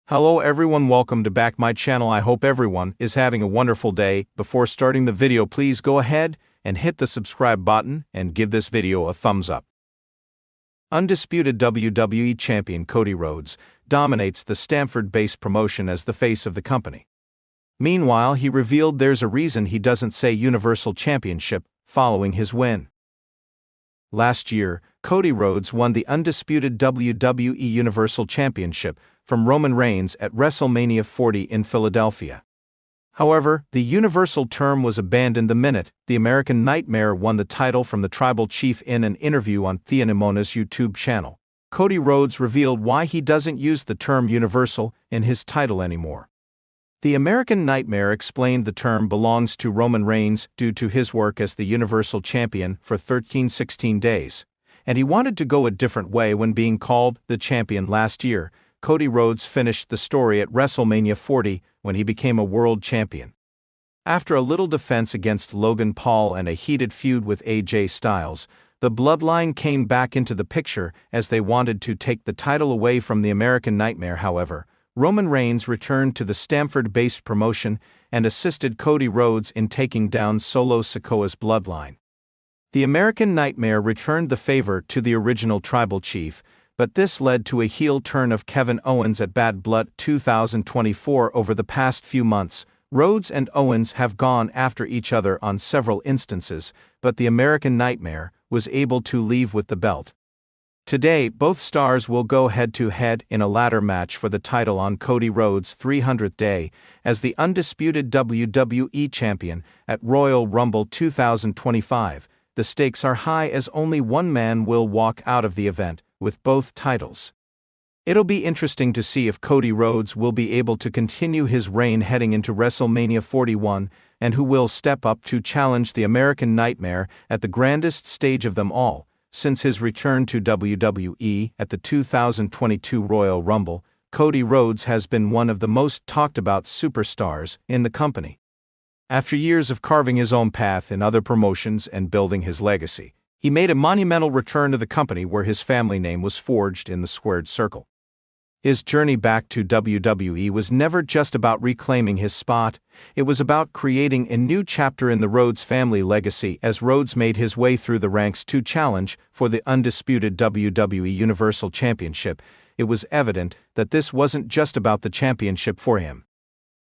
Hello everyone, welcome to back my channel. I hope everyone is having a wonderful day. Before starting the video, please go ahead and hit the subscribe button and give this video a thumbs up. Undisputed WWE champion Cody Rhodes dominates the Stamford-based promotion as the face of the company. Meanwhile, he revealed there's a reason he doesn't say Universal Championship following his win. Last year, Cody Rhodes won the undisputed WWE Universal Championship from Roman Reigns at WrestleMania 40 in Philadelphia. However, the Universal term was abandoned the minute the American Nightmare won the title from the Tribal Chief. In an interview on Thea Nimona's YouTube channel, Cody Rhodes revealed why he doesn't use the term Universal in his title anymore. The American Nightmare explained the term belongs to Roman Reigns due to his work as the Universal Champion for 16 days, and he wanted to go a different way when being called the champion last year. Cody Rhodes finished the story at WrestleMania 40 when he became a world champion. After a little defense against Logan Paul and a heated feud with AJ Styles, the Bloodline came back into the picture as they wanted to take the title away from the American Nightmare. However, Roman Reigns returned to the Stamford-based promotion and assisted Cody Rhodes in taking down Solo Sikoa's Bloodline. The American Nightmare returned the favor to the original Tribal Chief, but this led to a heel turn of Kevin Owens at Bad Blood 2024. Over the past few months, Rhodes and Owens have gone after each other on several instances, but the American Nightmare was able to leave with the belt. Today, both stars will go head-to-head in a ladder match for the title on Cody Rhodes' 300th day as the undisputed WWE Champion at Royal Rumble 2025. The stakes are high as only one man will walk out of the event with both titles. It'll be interesting to see if Cody Rhodes will be able to continue his reign heading into WrestleMania 41 and who will step up to challenge the American Nightmare at the grandest stage of them all. Since his return to WWE at the 2022 Royal Rumble, Cody Rhodes has been one of the most talked-about superstars in the company. After years of carving his own path in other promotions and building his legacy, he made a monumental return to the company where his family name was forged in the squared circle. His journey back to WWE was never just about reclaiming his spot, it was about creating a new chapter in the Rhodes family legacy. As Rhodes made his way through the ranks to challenge for the undisputed WWE Universal Championship, it was evident that this wasn't just about the championship for him.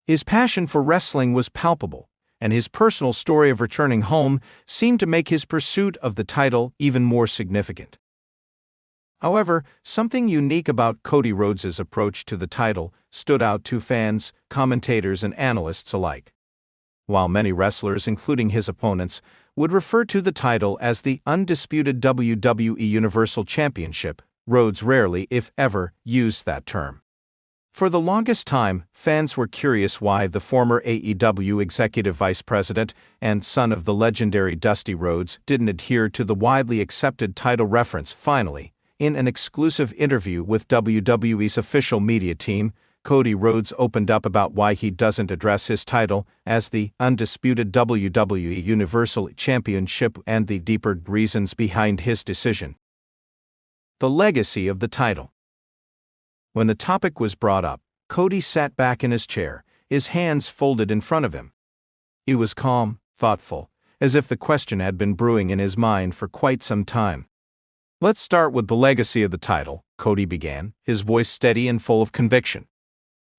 His passion for wrestling was palpable, and his personal story of returning home seemed to make his pursuit of the title even more significant. However, something unique about Cody Rhodes' approach to the title stood out to fans, commentators, and analysts alike. While many wrestlers, including his opponents, would refer to the title as the undisputed WWE Universal Championship, Rhodes rarely, if ever, used that term. For the longest time, fans were curious why the former AEW executive vice president and son of the legendary Dusty Rhodes didn't adhere to the widely accepted title reference. Finally, in an exclusive interview with WWE's official media team, Cody Rhodes opened up about why he doesn't address his title as the undisputed WWE Universal Championship and the deeper reasons behind his decision. The legacy of the title. When the topic was brought up, Cody sat back in his chair, his hands folded in front of him. He was calm, thoughtful, as if the question had been brewing in his mind for quite some time. Let's start with the legacy of the title, Cody began, his voice steady and full of conviction.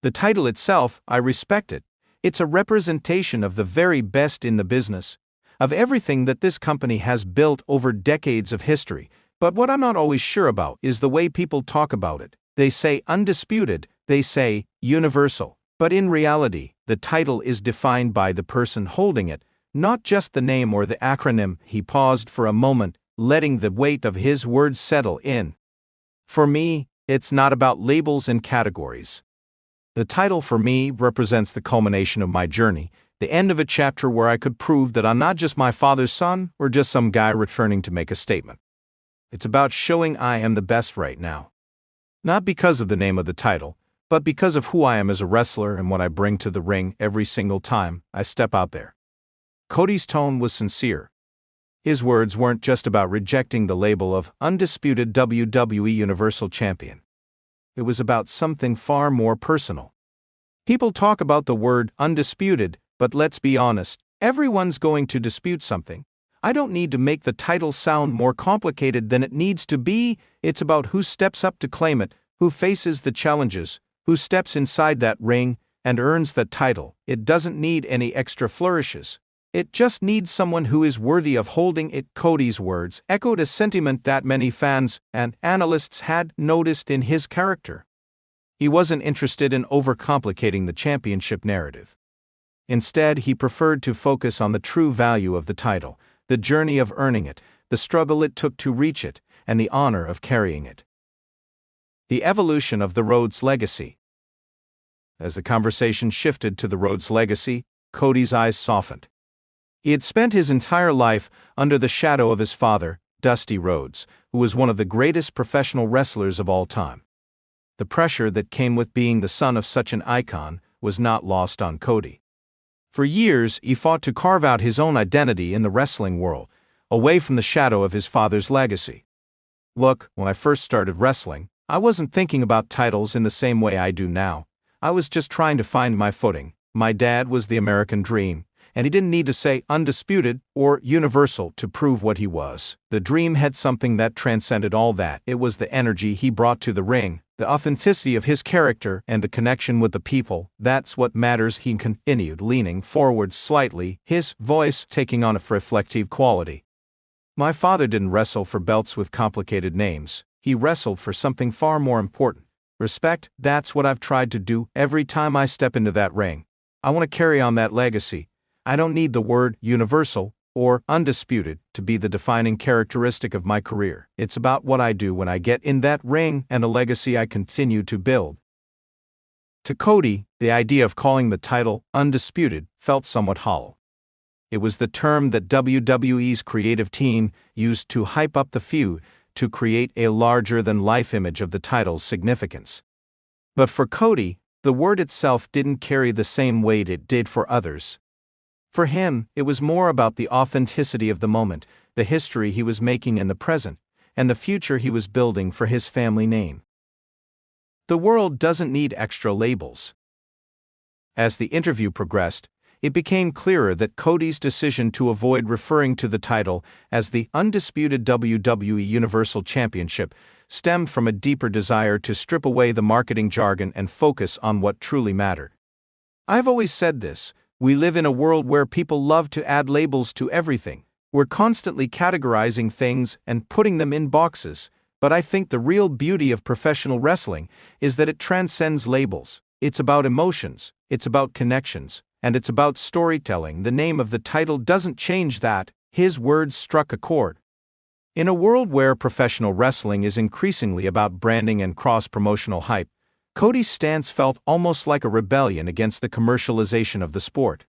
The title itself, I respect it. It's a representation of the very best in the business, of everything that this company has built over decades of history, but what I'm not always sure about is the way people talk about it. They say undisputed, they say universal, but in reality, the title is defined by the person holding it, not just the name or the acronym. He paused for a moment, letting the weight of his words settle in. For me, it's not about labels and categories. The title for me represents the culmination of my journey, the end of a chapter where I could prove that I'm not just my father's son or just some guy returning to make a statement. It's about showing I am the best right now. Not because of the name of the title, but because of who I am as a wrestler and what I bring to the ring every single time I step out there. Cody's tone was sincere. His words weren't just about rejecting the label of undisputed WWE Universal Champion. it was about something far more personal. People talk about the word undisputed, but let's be honest, everyone's going to dispute something. I don't need to make the title sound more complicated than it needs to be. It's about who steps up to claim it, who faces the challenges, who steps inside that ring and earns that title. It doesn't need any extra flourishes. It just needs someone who is worthy of holding it. Cody's words echoed a sentiment that many fans and analysts had noticed in his character. He wasn't interested in overcomplicating the championship narrative. Instead, he preferred to focus on the true value of the title, the journey of earning it, the struggle it took to reach it, and the honor of carrying it. The evolution of the Rhodes legacy. As the conversation shifted to the Rhodes legacy, Cody's eyes softened. He had spent his entire life under the shadow of his father, Dusty Rhodes, who was one of the greatest professional wrestlers of all time. The pressure that came with being the son of such an icon was not lost on Cody. For years, he fought to carve out his own identity in the wrestling world, away from the shadow of his father's legacy. Look, when I first started wrestling, I wasn't thinking about titles in the same way I do now. I was just trying to find my footing. My dad was the American dream, and he didn't need to say undisputed or universal to prove what he was. The dream had something that transcended all that. It was the energy he brought to the ring, the authenticity of his character, and the connection with the people. That's what matters. He continued, leaning forward slightly, his voice taking on a reflective quality. My father didn't wrestle for belts with complicated names. He wrestled for something far more important. Respect. That's what I've tried to do every time I step into that ring. I want to carry on that legacy. I don't need the word universal or undisputed to be the defining characteristic of my career. It's about what I do when I get in that ring and the legacy I continue to build. To Cody, the idea of calling the title undisputed felt somewhat hollow. It was the term that WWE's creative team used to hype up the feud, to create a larger-than-life image of the title's significance. But for Cody, the word itself didn't carry the same weight it did for others. For him, it was more about the authenticity of the moment, the history he was making in the present, and the future he was building for his family name. The world doesn't need extra labels. As the interview progressed, it became clearer that Cody's decision to avoid referring to the title as the undisputed WWE Universal Championship stemmed from a deeper desire to strip away the marketing jargon and focus on what truly mattered. I've always said this. We live in a world where people love to add labels to everything. We're constantly categorizing things and putting them in boxes, but I think the real beauty of professional wrestling is that it transcends labels. It's about emotions, it's about connections, and it's about storytelling. The name of the title doesn't change that. His words struck a chord. In a world where professional wrestling is increasingly about branding and cross-promotional hype, Cody's stance felt almost like a rebellion against the commercialization of the sport.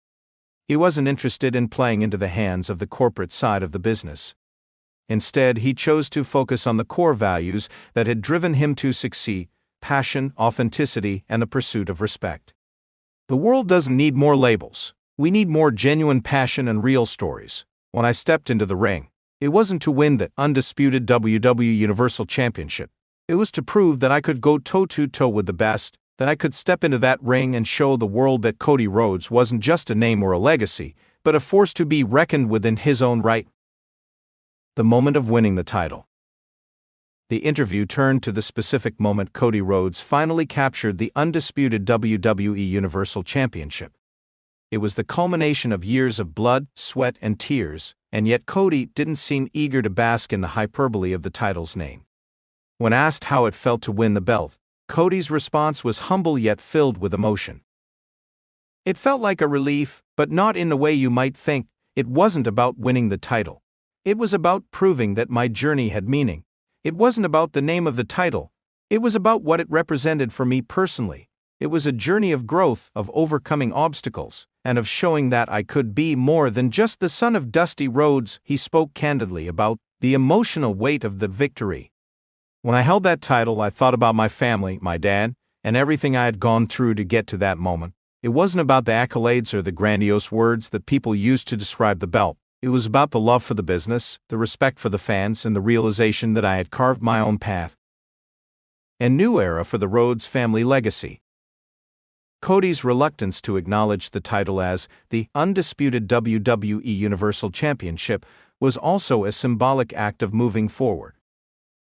He wasn't interested in playing into the hands of the corporate side of the business. Instead, he chose to focus on the core values that had driven him to succeed: passion, authenticity, and the pursuit of respect. The world doesn't need more labels. We need more genuine passion and real stories. When I stepped into the ring, it wasn't to win the undisputed WWE Universal Championship. It was to prove that I could go toe-to-toe with the best, that I could step into that ring and show the world that Cody Rhodes wasn't just a name or a legacy, but a force to be reckoned with in his own right. The moment of winning the title. The interview turned to the specific moment Cody Rhodes finally captured the undisputed WWE Universal Championship. It was the culmination of years of blood, sweat, and tears, and yet Cody didn't seem eager to bask in the hyperbole of the title's name. When asked how it felt to win the belt, Cody's response was humble yet filled with emotion. It felt like a relief, but not in the way you might think. It wasn't about winning the title. It was about proving that my journey had meaning. It wasn't about the name of the title. It was about what it represented for me personally. It was a journey of growth, of overcoming obstacles, and of showing that I could be more than just the son of Dusty Rhodes. He spoke candidly about the emotional weight of the victory. When I held that title, I thought about my family, my dad, and everything I had gone through to get to that moment. It wasn't about the accolades or the grandiose words that people used to describe the belt. It was about the love for the business, the respect for the fans, and the realization that I had carved my own path. and new era for the Rhodes family legacy. Cody's reluctance to acknowledge the title as the undisputed WWE Universal Championship was also a symbolic act of moving forward.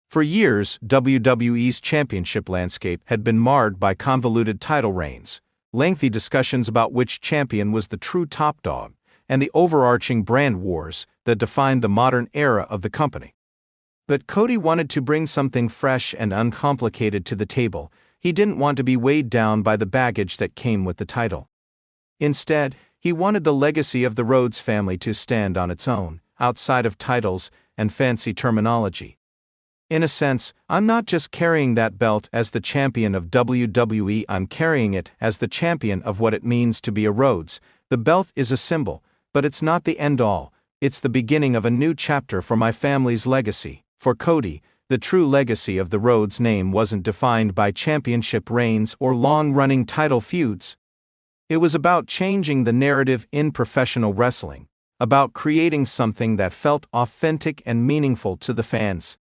For years, WWE's championship landscape had been marred by convoluted title reigns, lengthy discussions about which champion was the true top dog, and the overarching brand wars that defined the modern era of the company. But Cody wanted to bring something fresh and uncomplicated to the table. He didn't want to be weighed down by the baggage that came with the title. Instead, he wanted the legacy of the Rhodes family to stand on its own, outside of titles and fancy terminology. In a sense, I'm not just carrying that belt as the champion of WWE, I'm carrying it as the champion of what it means to be a Rhodes. The belt is a symbol, but it's not the end-all. It's the beginning of a new chapter for my family's legacy. For Cody, the true legacy of the Rhodes name wasn't defined by championship reigns or long-running title feuds. It was about changing the narrative in professional wrestling, about creating something that felt authentic and meaningful to the fans.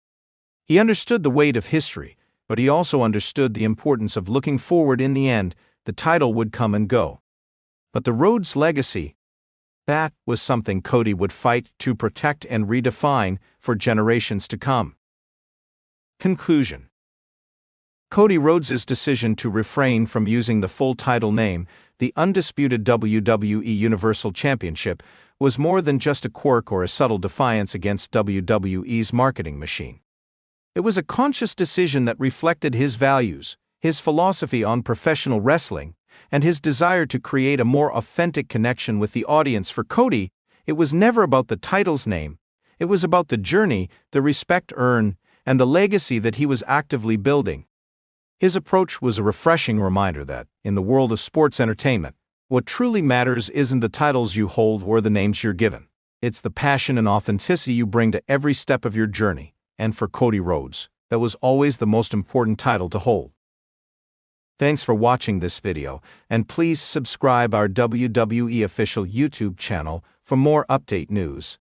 He understood the weight of history, but he also understood the importance of looking forward. In the end, the title would come and go. But the Rhodes legacy, that was something Cody would fight to protect and redefine for generations to come. Conclusion. Cody Rhodes' decision to refrain from using the full title name, the undisputed WWE Universal Championship, was more than just a quirk or a subtle defiance against WWE's marketing machine. It was a conscious decision that reflected his values, his philosophy on professional wrestling, and his desire to create a more authentic connection with the audience. For Cody, it was never about the title's name. It was about the journey, the respect earned, and the legacy that he was actively building. His approach was a refreshing reminder that, in the world of sports entertainment, what truly matters isn't the titles you hold or the names you're given. It's the passion and authenticity you bring to every step of your journey. And for Cody Rhodes, that was always the most important title to hold. Thanks for watching this video, and please subscribe our WWE official YouTube channel for more update news.